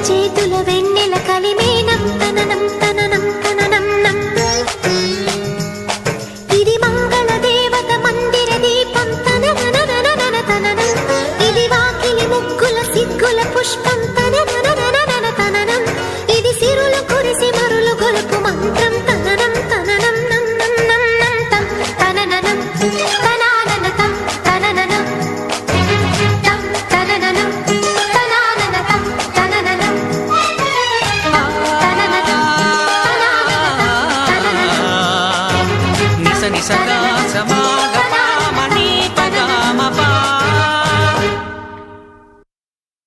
చేతుల వెన్నెల కలిమేనం తననం తననం తననం నం. ఇది మంగళ దేవత మందిర దీపం తనననననన తననం. ఇది వాకిలి ముగ్గుల సిగ్గుల పుష్పం తననన